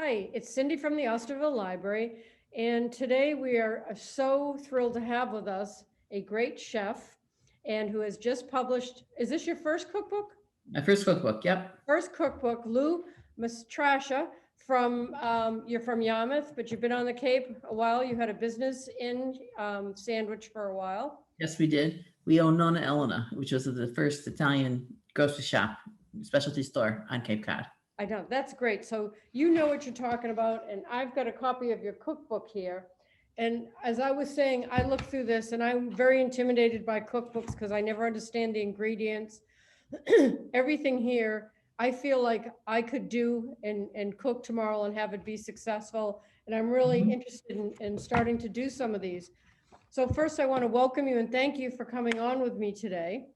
Hi, it's Cindy from the Osterville Library, and today we are so thrilled to have with us a great chef and who has just published, is this your first cookbook? My first cookbook, yep. First cookbook, Lu Matrascia from, you're from Yarmouth, but you've been on the Cape a while. You had a business in Sandwich for a while. Yes, we did. We own Nonna Elena, which was the first Italian grocery shop, specialty store on Cape Cod. I know, that's great. So you know what you're talking about, and I've got a copy of your cookbook here. And as I was saying, I looked through this and I'm very intimidated by cookbooks because I never understand the ingredients. Everything here, I feel like I could do and cook tomorrow and have it be successful. And I'm really Mhm. interested in starting to do some of these. So first, I want to welcome you and thank you for coming on with me today.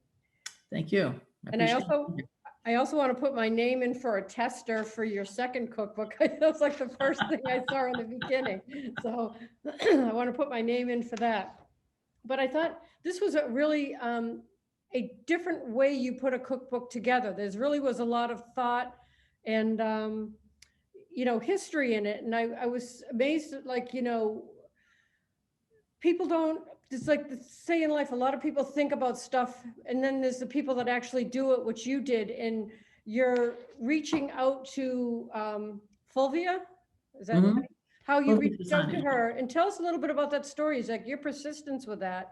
Thank you. I And I appreciate also, it. I also want to put my name in for a tester for your second cookbook. That was like the first thing I saw in the beginning. So I want to put my name in for that. But I thought this was a really a different way you put a cookbook together. There's really was a lot of thought and history in it. And I was amazed at, like, people don't, it's like the say in life, a lot of people think about stuff and then there's the people that actually do it, which you did. And you're reaching out to Fulvia, is that Mhm. how you Focus reached out to Sasani. her? And tell us a little bit about that story. It's like your persistence with that.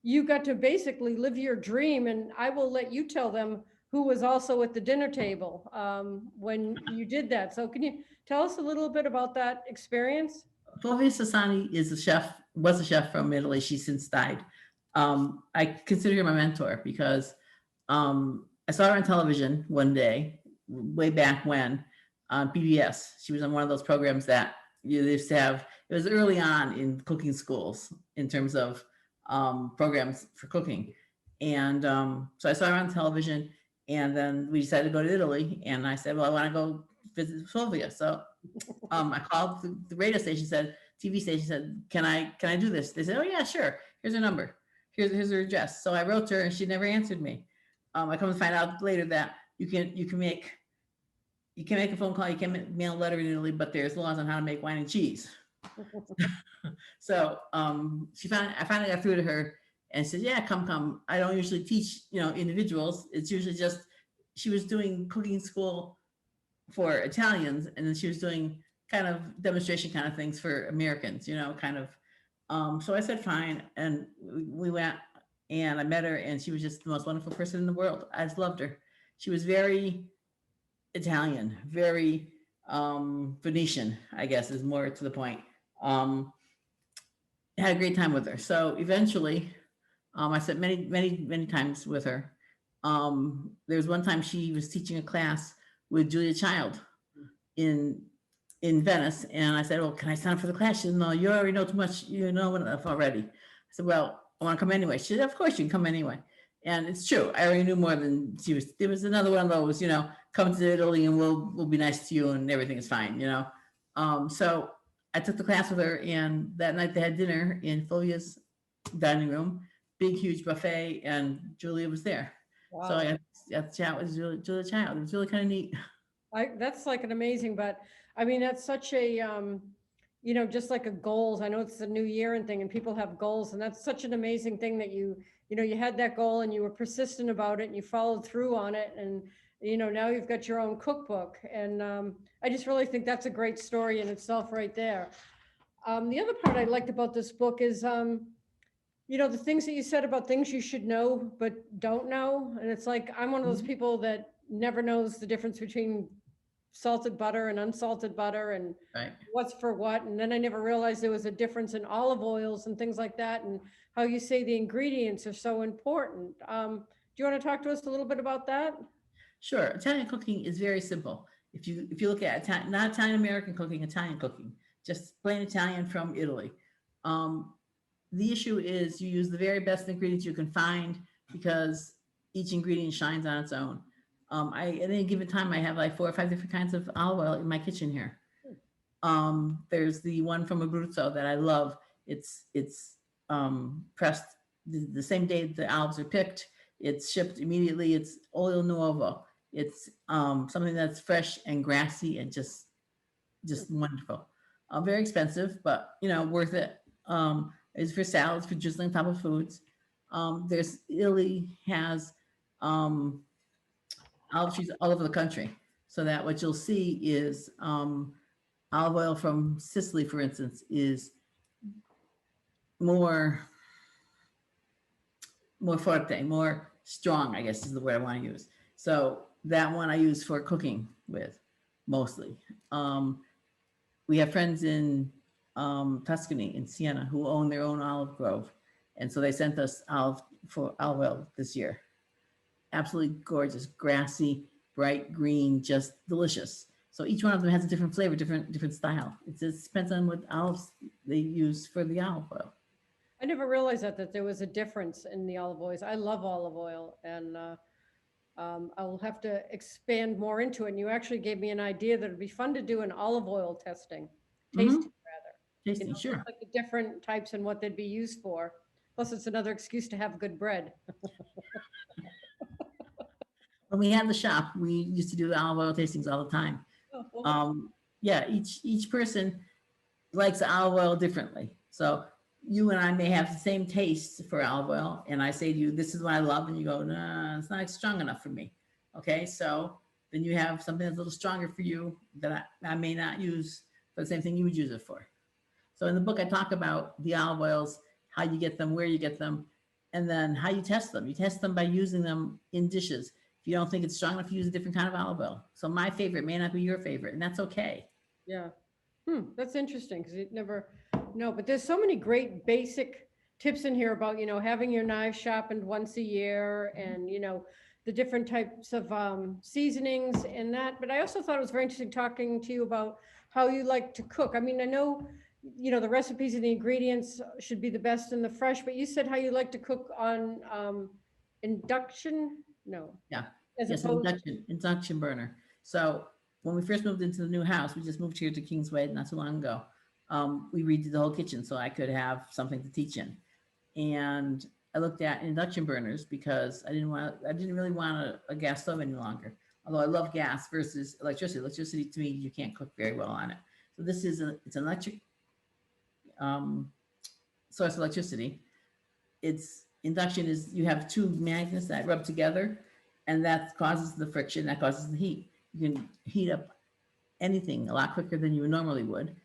You got to basically live your dream, and I will let you tell them who was also at the dinner table when you did that. So can you tell us a little bit about that experience? Fulvia Sasani is a chef, was a chef from Italy. She since died. I consider her my mentor because I saw her on television one day, way back when, on PBS. She was on one of those programs that you used to have. It was early on in cooking schools in terms of programs for cooking, and so I saw her on television. And then we decided to go to Italy, and I said, "Well, I want to go visit Fulvia." So I called the radio station, said TV station said, can I do this? They said, oh yeah, sure. Here's her number. Here's her address. So I wrote to her and she never answered me. I come to find out later that you can make a phone call, you can mail a letter in Italy, but there's laws on how to make wine and cheese. So I finally got through to her and said, yeah, come. I don't usually teach, individuals. It's usually just she was doing cooking school for Italians, and then she was doing kind of demonstration kind of things for Americans, kind of. So I said fine, and we went, and I met her, and she was just the most wonderful person in the world. I just loved her. She was very Italian, very Venetian, I guess, is more to the point. Um, had a great time with her. So eventually, I spent many times with her. There was one time she was teaching a class with Julia Child in in Venice, and I said, "Well, can I sign up for the class?" She said, "No, you already know too much. You know enough already." I said, "Well, I want to come anyway." She said, "Of course you can come anyway." And it's true. I already knew more than she was. There was another one of those, come to Italy and we'll be nice to you and everything is fine. So I took the class with her, and that night they had dinner in Fulvia's dining room, big huge buffet, and Julia was there. So Wow. I got to chat with Julia Child. It was really kind of neat. That's like an amazing, but I mean, that's such a, just like a goals. I know it's a new year and thing and people have goals, and that's such an amazing thing that you had that goal and you were persistent about it and you followed through on it. And, now you've got your own cookbook. And I just really think that's a great story in itself right there. The other part I liked about this book is, the things that you said about things you should know, but don't know. And it's like, I'm one of those Mhm. people that never knows the difference between salted butter and unsalted butter and Right. what's for what. And then I never realized there was a difference in olive oils and things like that. And how you say the ingredients are so important. Do you want to talk to us a little bit about that? Sure. Italian cooking is very simple. If you look at Italian, not Italian American cooking, Italian cooking, just plain Italian from Italy. Um, the issue is you use the very best ingredients you can find because each ingredient shines on its own. At any given time I have like 4 or 5 different kinds of olive oil in my kitchen here. There's the one from Abruzzo that I love. It's pressed the same day the olives are picked. It's shipped immediately. It's olio nuovo. It's something that's fresh and grassy and just just wonderful. Very expensive, but you know, worth it. It's for salads, for drizzling top of foods. There's Italy has olive trees all over the country, so that what you'll see is olive oil from Sicily, for instance, is more forte, more strong, I guess is the word I want to use. So that one I use for cooking with mostly. We have friends in Tuscany, in Siena, who own their own olive grove. And so they sent us olive oil this year. Absolutely gorgeous, grassy, bright green, just delicious. So each one of them has a different flavor, different style. It just depends on what olives they use for the olive oil. I never realized that there was a difference in the olive oils. I love olive oil, and I'll have to expand more into it. And you actually gave me an idea that it'd be fun to do an olive oil tasting rather. Tasting, sure. Like the different types and what they'd be used for. Plus, it's another excuse to have good bread. When we had the shop, we used to do the olive oil tastings all the time. Yeah, each person likes olive oil differently. So you and I may have the same taste for olive oil, and I say to you, this is what I love, and you go, no, it's not strong enough for me. Okay, so then you have something that's a little stronger for you that I may not use for the same thing you would use it for. So in the book, I talk about the olive oils, how you get them, where you get them, and then how you test them. You test them by using them in dishes. If you don't think it's strong enough, you use a different kind of olive oil. So my favorite may not be your favorite, and that's okay. Yeah. That's interesting, because you never know. But there's so many great basic tips in here about, having your knives sharpened once a year, and, the different types of seasonings and that. But I also thought it was very interesting talking to you about how you like to cook. I mean, I know, the recipes and the ingredients should be the best and the fresh, but you said how you like to cook on induction? No. Yeah. As Yes, opposed induction burner. So when we first moved into the new house, we just moved here to Kingsway not too long ago. We redid the whole kitchen so I could have something to teach in. And I looked at induction burners because I didn't really want a gas stove any longer. Although I love gas versus electricity. Electricity, to me, you can't cook very well on it. So this is it's an electric source of electricity. It's induction is you have two magnets that rub together, and that causes the friction, that causes the heat. You can heat up anything a lot quicker than you normally would,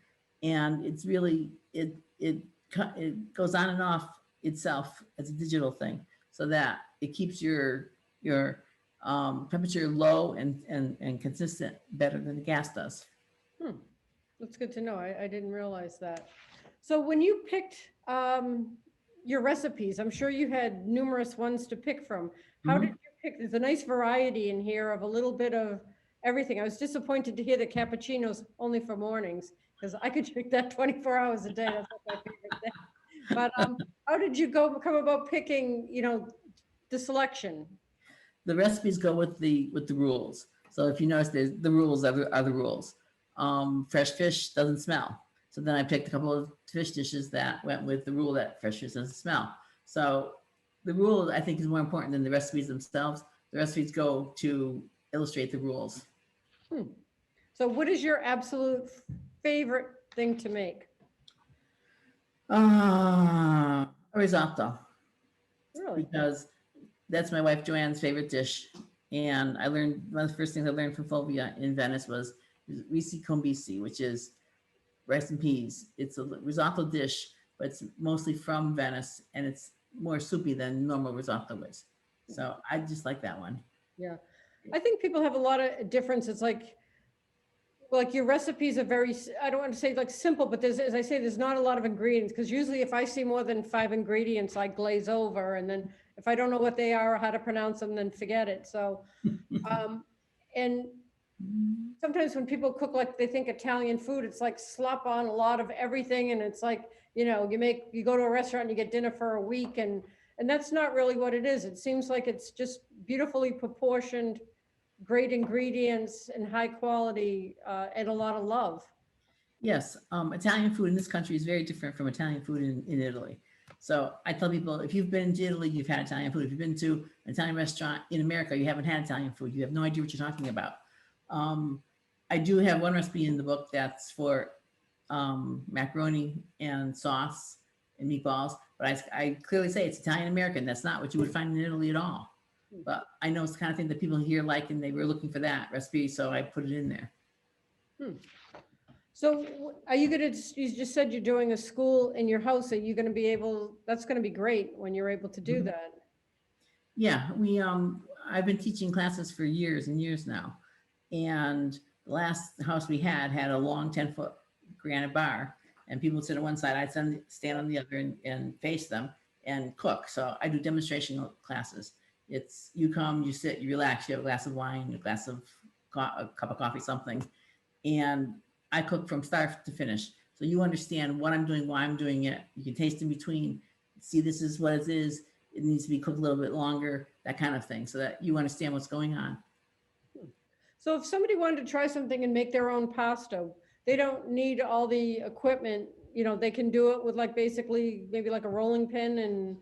and it's really it goes on and off itself as a digital thing, so that it keeps your temperature low and consistent better than the gas does. That's good to know. I didn't realize that. So when you picked your recipes, I'm sure you had numerous ones to pick from. How did you pick? There's a nice variety in here of a little bit of everything. I was disappointed to hear that cappuccino's only for mornings, because I could drink that 24 hours a day. That's my favorite thing. But how did you come about picking, the selection? The recipes go with the rules. So if you notice, the rules are the rules. Fresh fish doesn't smell. So then I picked a couple of fish dishes that went with the rule that fresh fish doesn't smell. So the rule, I think, is more important than the recipes themselves. The recipes go to illustrate the rules. So what is your absolute favorite thing to make? Risotto. Really? Because that's my wife Joanne's favorite dish. And I learned, one of the first things I learned from Fulvia in Venice was risi con bisi, which is rice and peas. It's a risotto dish, but it's mostly from Venice, and it's more soupy than normal risotto is. So I just like that one. Yeah. I think people have a lot of difference. It's like your recipes are very, I don't want to say like simple, but there's, as I say, there's not a lot of ingredients, because usually if I see more than 5 ingredients, I glaze over. And then if I don't know what they are or how to pronounce them, then forget it. So, and sometimes when people cook like they think Italian food, it's like slop on a lot of everything. And it's like, you go to a restaurant and you get dinner for a week, and that's not really what it is. It seems like it's just beautifully proportioned, great ingredients and high quality, and a lot of love. Yes, Italian food in this country is very different from Italian food in Italy. So I tell people, if you've been to Italy, you've had Italian food. If you've been to an Italian restaurant in America, you haven't had Italian food. You have no idea what you're talking about. I do have one recipe in the book that's for macaroni and sauce and meatballs, but I clearly say it's Italian American. That's not what you would find in Italy at all. But I know it's the kind of thing that people here like, and they were looking for that recipe, so I put it in there. So are you gonna, you just said you're doing a school in your house. Are you gonna be able, that's gonna be great when you're able to do that. Yeah, I've been teaching classes for years and years now. And the last house we had a long 10-foot granite bar, and people would sit on one side, I'd stand on the other and face them and cook. So I do demonstration classes. It's, you come, you sit, you relax, you have a glass of wine, a glass of a cup of coffee, something. And I cook from start to finish. So you understand what I'm doing, why I'm doing it. You can taste in between, see this is what it is. It needs to be cooked a little bit longer, that kind of thing, so that you understand what's going on. So if somebody wanted to try something and make their own pasta, they don't need all the equipment, you know, they can do it with like basically maybe like a rolling pin and.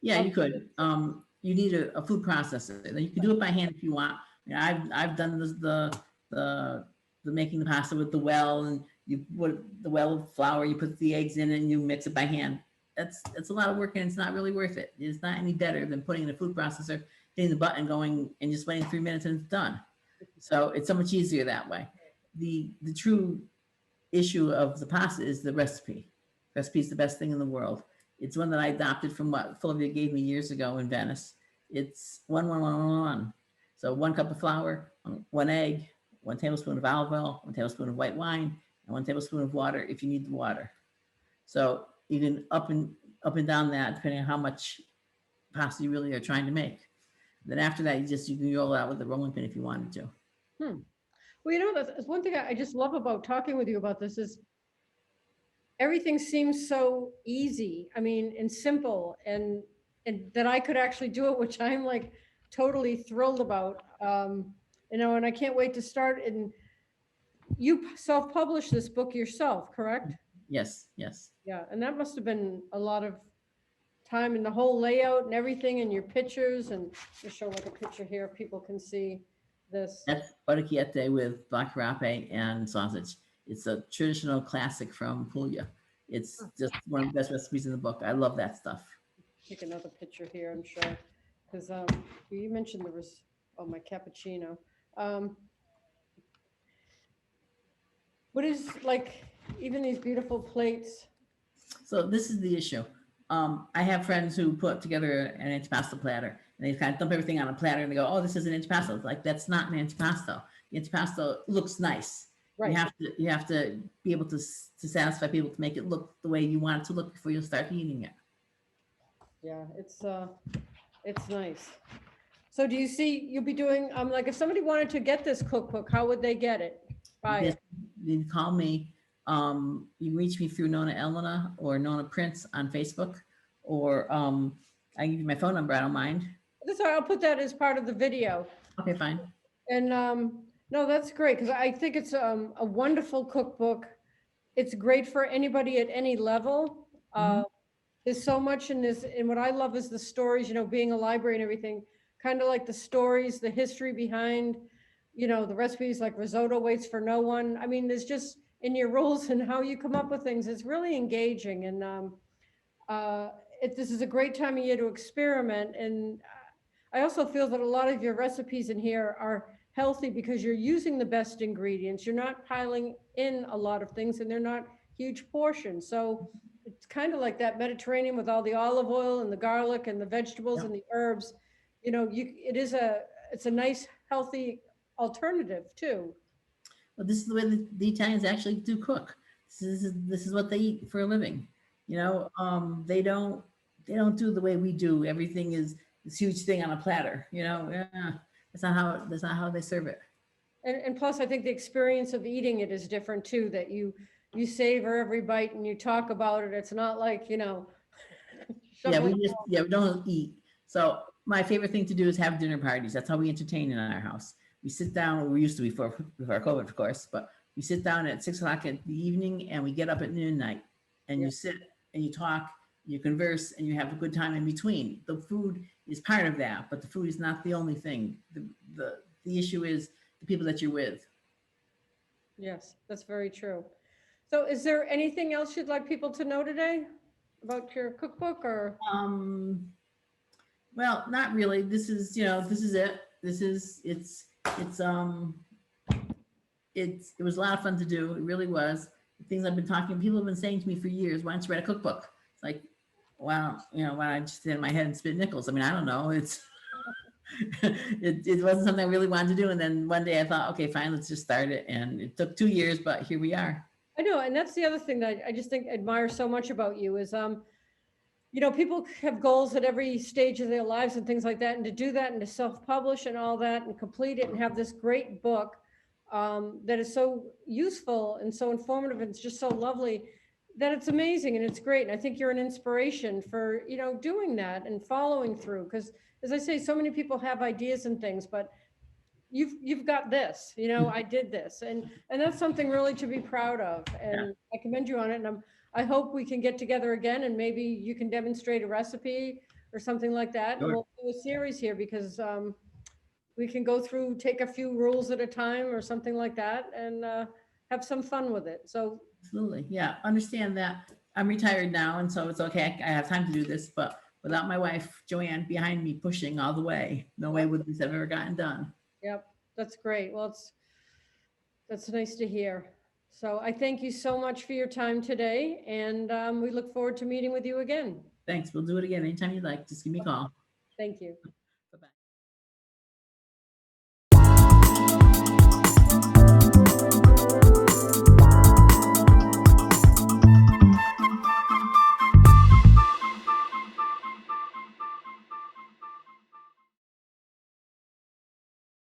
Yeah, you could. You need a food processor. You can do it by hand if you want. I've done the making the pasta with the well, and you put the well of flour, you put the eggs in, and you mix it by hand. It's a lot of work, and it's not really worth it. It's not any better than putting in a food processor, hitting the button, going, and just waiting 3 minutes, and it's done. So it's so much easier that way. The true issue of the pasta is the recipe. Recipe is the best thing in the world. It's one that I adopted from what Fulvia gave me years ago in Venice. It's 1, 1, 1, 1, 1. So 1 cup of flour, 1 egg, 1 tablespoon of olive oil, 1 tablespoon of white wine, and 1 tablespoon of water if you need the water. So you can up and down that depending on how much pasta you really are trying to make. Then after that, you can roll it out with the rolling pin if you wanted to. Well, you know, that's one thing I just love about talking with you about this is everything seems so easy. I mean, and simple, and that I could actually do it, which I'm like totally thrilled about. You know, and I can't wait to start. And you self-published this book yourself, correct? Yes, yes. Yeah, and that must have been a lot of time, and the whole layout and everything, and your pictures, and just show like a picture here, people can see this. That's orecchiette with black rape and sausage. It's a traditional classic from Puglia. It's just one of the best recipes in the book. I love that stuff. Take another picture here, I'm sure, because you mentioned there was, oh, my cappuccino. What is, like, even these beautiful plates? So this is the issue. I have friends who put together an antipasto platter, and they kind of dump everything on a platter, and they go, "Oh, this is an antipasto." It's like, that's not an antipasto. The antipasto looks nice. Right. You have to be able to satisfy people to make it look the way you want it to look before you start eating it. Yeah, it's nice. So do you see, you'll be doing, like, if somebody wanted to get this cookbook, how would they get it? Buy it? You can call me. You can reach me through Nona Elena or Nona Prince on Facebook, or I can give you my phone number. I don't mind. That's all right, I'll put that as part of the video. Okay, fine. And no, that's great, because I think it's a wonderful cookbook. It's great for anybody at any level. There's so much in this, and what I love is the stories, you know, being a library and everything, kind of like the stories, the history behind, you know, the recipes, like risotto waits for no one. I mean, there's just in your rules and how you come up with things, it's really engaging. And this is a great time of year to experiment. And I also feel that a lot of your recipes in here are healthy because you're using the best ingredients. You're not piling in a lot of things, and they're not huge portions. So it's kind of like that Mediterranean with all the olive oil and the garlic and the vegetables and the herbs. You know, it's a nice, healthy alternative too. Well, this is the way the Italians actually do cook. This is what they eat for a living. You know, they don't do the way we do. Everything is this huge thing on a platter. You know, that's not how they serve it. And plus, I think the experience of eating it is different too. That you savor every bite and you talk about it. It's not like, you know. we don't eat. So my favorite thing to do is have dinner parties. That's how we entertain in our house. We sit down. We used to before COVID, of course, but we sit down at 6 o'clock in the evening, and we get up at midnight, and you sit and you talk, you converse, and you have a good time in between. The food is part of that, but the food is not the only thing. The issue is the people that you're with. Yes, that's very true. So is there anything else you'd like people to know today about your cookbook or? Um, well, not really. This is, this is it. This is, it's, it was a lot of fun to do. It really was. The things I've been talking, people have been saying to me for years, why don't you write a cookbook? It's like, wow, why don't I just sit in my head and spit nickels? I mean, I don't know. It's, it wasn't something I really wanted to do. And then one day I thought, okay, fine, let's just start it. And it took 2 years, but here we are. I know, and that's the other thing that I just think admire so much about you is, people have goals at every stage of their lives and things like that, and to do that and to self-publish and all that and complete it and have this great book that is so useful and so informative and it's just so lovely that it's amazing and it's great. And I think you're an inspiration for, doing that and following through. Because as I say, so many people have ideas and things, but you've got this, I did this. And that's something really to be proud of. And I commend you on it. And I hope we can get together again and maybe you can demonstrate a recipe or something like that. Sure. And we'll do a series here because we can go through, take a few rules at a time or something like that and have some fun with it. So Absolutely. Yeah. Understand that I'm retired now. And so it's okay. I have time to do this, but without my wife, Joanne, behind me pushing all the way, no way would this have ever gotten done. yep, that's great. Well, that's nice to hear. So I thank you so much for your time today and we look forward to meeting with you again. Thanks. We'll do it again anytime you'd like. Just give me a call. Thank you.